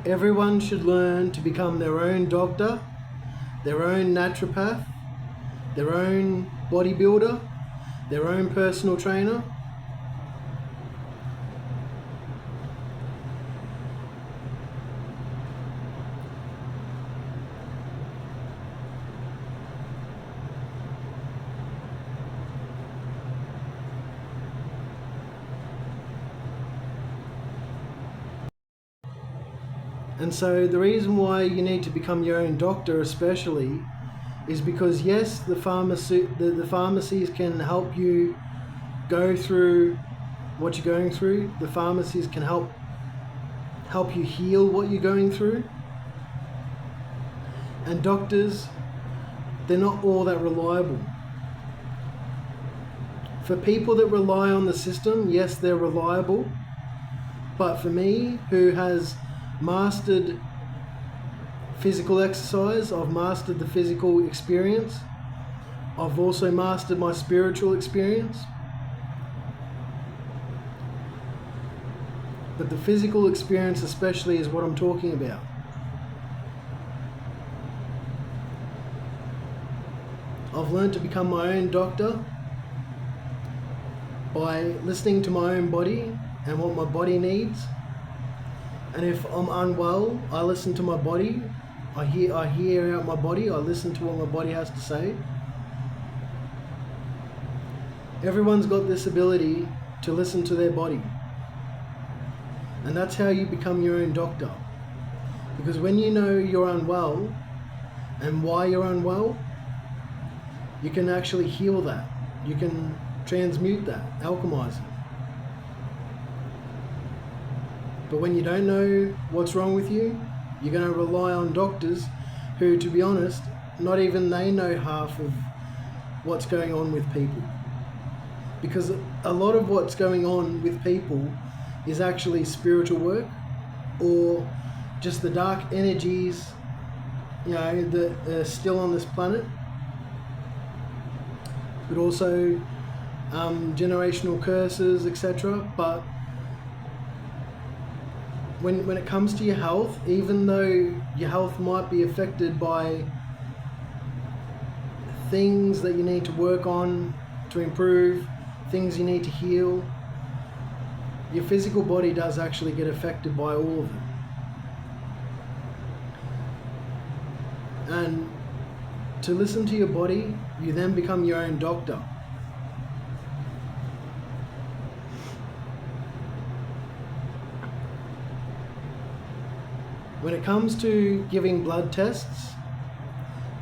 Everyone should learn to become their own doctor, their own naturopath, their own bodybuilder, their own personal trainer. And so the reason why you need to become your own doctor especially is because, yes, the pharmacies can help you go through what you're going through. The pharmacies can help you heal what you're going through. And doctors, they're not all that reliable. For people that rely on the system, yes, they're reliable. But for me, who has mastered physical exercise, I've mastered the physical experience, I've also mastered my spiritual experience. But the physical experience especially is what I'm talking about. I've learned to become my own doctor by listening to my own body and what my body needs. And if I'm unwell, I listen to my body. I hear out my body. I listen to what my body has to say. Everyone's got this ability to listen to their body. And that's how you become your own doctor. Because when you know you're unwell and why you're unwell, you can actually heal that. You can transmute that, alchemize it. But when you don't know what's wrong with you, you're going to rely on doctors who, to be honest, not even they know half of what's going on with people. Because a lot of what's going on with people is actually spiritual work, or just the dark energies, that are still on this planet. But also generational curses, etc. But when it comes to your health, even though your health might be affected by things that you need to work on to improve, things you need to heal, your physical body does actually get affected by all of it. And to listen to your body, you then become your own doctor. When it comes to giving blood tests,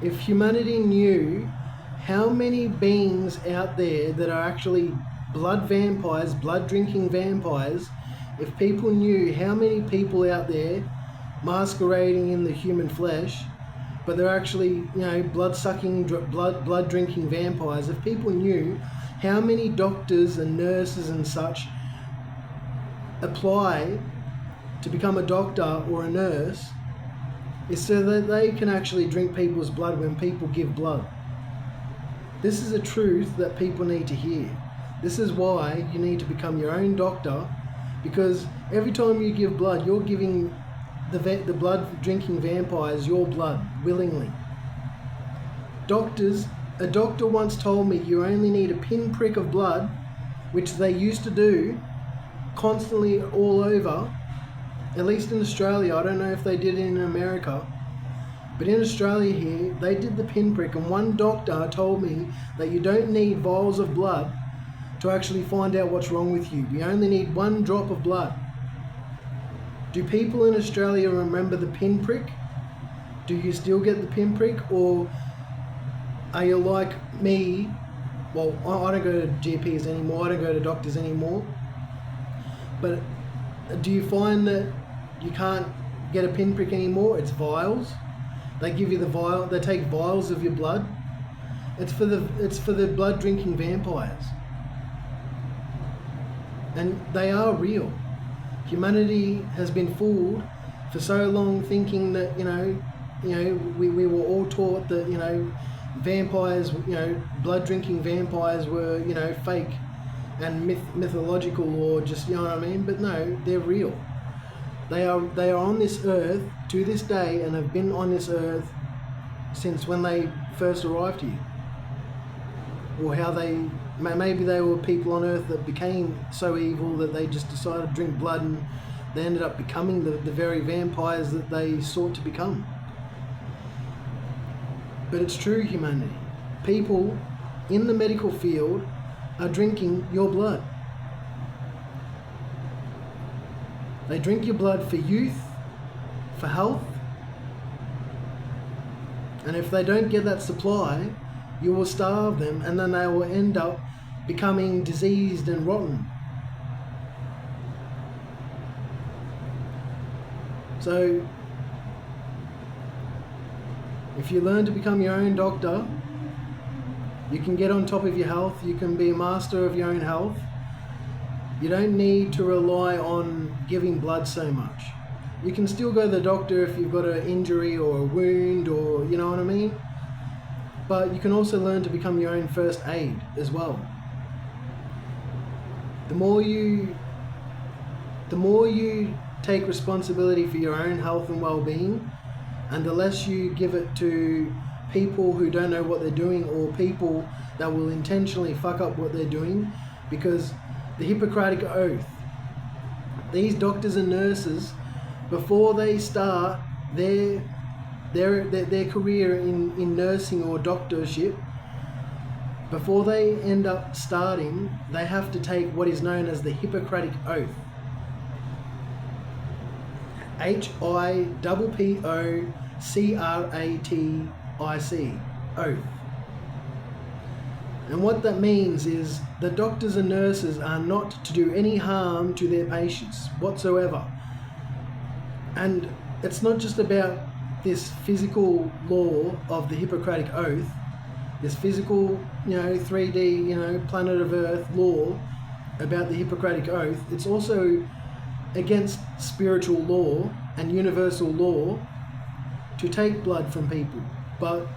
if humanity knew how many beings out there that are actually blood vampires, blood drinking vampires, if people knew how many people out there masquerading in the human flesh, but they're actually, blood sucking, blood drinking vampires, if people knew how many doctors and nurses and such apply to become a doctor or a nurse, is so that they can actually drink people's blood when people give blood. This is a truth that people need to hear. This is why you need to become your own doctor, because every time you give blood, you're giving the blood drinking vampires your blood willingly. A doctor once told me you only need a pinprick of blood, which they used to do constantly all over. At least in Australia, I don't know if they did it in America, but in Australia here, they did the pinprick, and one doctor told me that you don't need vials of blood to actually find out what's wrong with you. You only need one drop of blood. Do people in Australia remember the pinprick? Do you still get the pinprick, or are you like me? Well, I don't go to GPs anymore, I don't go to doctors anymore, but do you find that you can't get a pinprick anymore? It's vials. They give you the vial. They take vials of your blood. It's for the blood drinking vampires, and they are real. Humanity has been fooled for so long, thinking that we were all taught that vampires, blood drinking vampires were fake and mythological, or just, But no, they're real. They are on this earth to this day and have been on this earth since when they first arrived here. Or how maybe they were people on earth that became so evil that they just decided to drink blood, and they ended up becoming the very vampires that they sought to become. But it's true, humanity. People in the medical field are drinking your blood. They drink your blood for youth, for health, and if they don't get that supply, you will starve them, and then they will end up becoming diseased and rotten. So, if you learn to become your own doctor, you can get on top of your health, you can be a master of your own health. You don't need to rely on giving blood so much. You can still go to the doctor if you've got an injury or a wound, or you know what I mean? But you can also learn to become your own first aid as well. The more you take responsibility for your own health and well-being, and the less you give it to people who don't know what they're doing, or people that will intentionally fuck up what they're doing, because the Hippocratic Oath, these doctors and nurses, before they start their career in nursing or doctorship, before they end up starting, they have to take what is known as the Hippocratic Oath. HIPPOCRATIC, oath. And what that means is the doctors and nurses are not to do any harm to their patients whatsoever. And it's not just about this physical law of the Hippocratic Oath, this physical, 3D, planet of Earth law about the Hippocratic Oath. It's also against spiritual law and universal law to take blood from people. But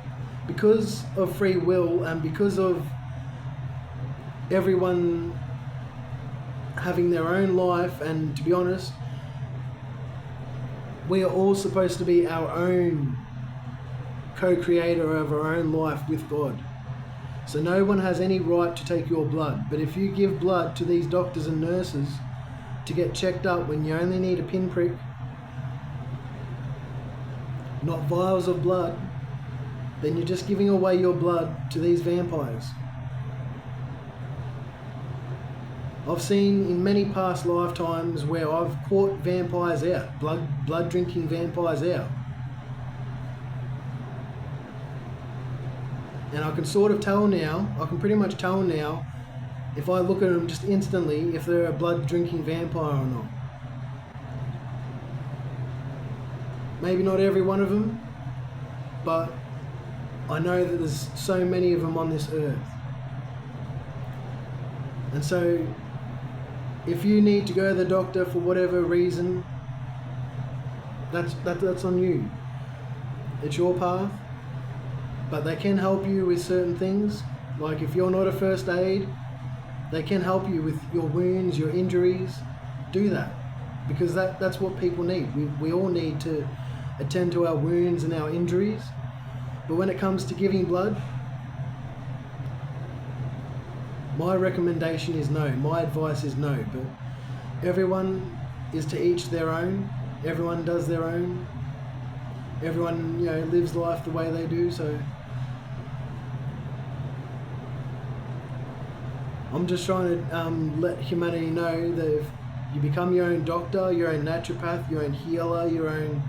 because of free will and because of everyone having their own life, and to be honest, we are all supposed to be our own co-creator of our own life with God. So no one has any right to take your blood. But if you give blood to these doctors and nurses to get checked up when you only need a pinprick, not vials of blood, then you're just giving away your blood to these vampires. I've seen in many past lifetimes where I've caught vampires out, blood drinking vampires out. And I can sort of tell now, I can pretty much tell now, if I look at them just instantly, if they're a blood drinking vampire or not. Maybe not every one of them, but I know that there's so many of them on this earth. And so, if you need to go to the doctor for whatever reason, that's on you. It's your path. But they can help you with certain things. Like if you're not a first aid, they can help you with your wounds, your injuries. Do that. Because that's what people need. We all need to attend to our wounds and our injuries. But when it comes to giving blood, my recommendation is no. My advice is no. But everyone is to each their own. Everyone does their own. Everyone, lives life the way they do. So I'm just trying to let humanity know that if you become your own doctor, your own naturopath, your own healer, your own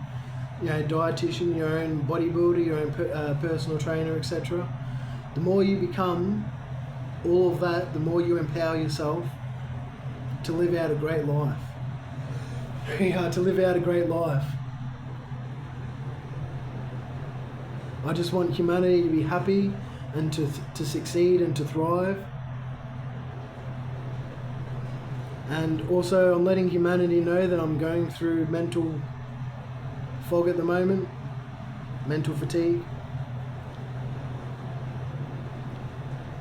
dietitian, your own bodybuilder, your own personal trainer, etc., the more you become all of that, the more you empower yourself to live out a great life. To live out a great life. I just want humanity to be happy and to succeed and to thrive. And also I'm letting humanity know that I'm going through mental fog at the moment, mental fatigue.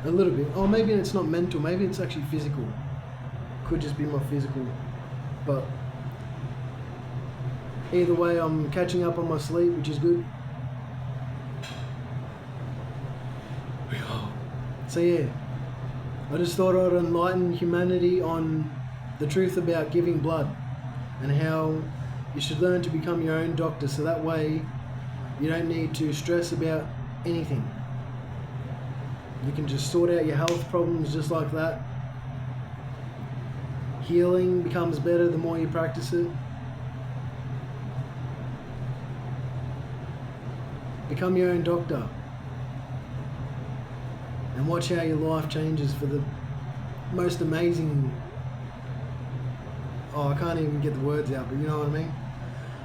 A little bit. Oh, maybe it's not mental, maybe it's actually physical. Could just be my physical. But Either way, I'm catching up on my sleep, which is good. So yeah, I just thought I'd enlighten humanity on the truth about giving blood and how you should learn to become your own doctor, so that way you don't need to stress about anything. You can just sort out your health problems just like that. Healing becomes better the more you practice it. Become your own doctor and watch how your life changes for the most amazing... Oh, I can't even get the words out, but you know what I mean?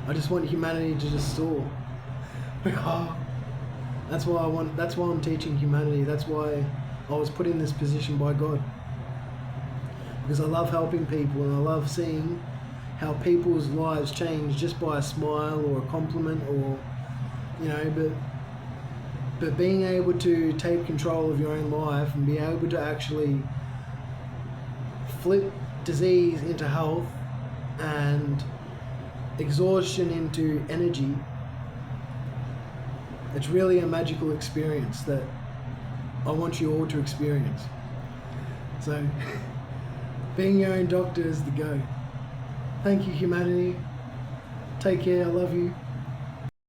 I just want humanity to just soar. That's why I'm teaching humanity. That's why I was put in this position by God. Because I love helping people, and I love seeing how people's lives change just by a smile or a compliment, or, you know, but being able to take control of your own life and be able to actually flip disease into health and exhaustion into energy, it's really a magical experience that I want you all to experience. So, being your own doctor is the go. Thank you, humanity. Take care. I love you.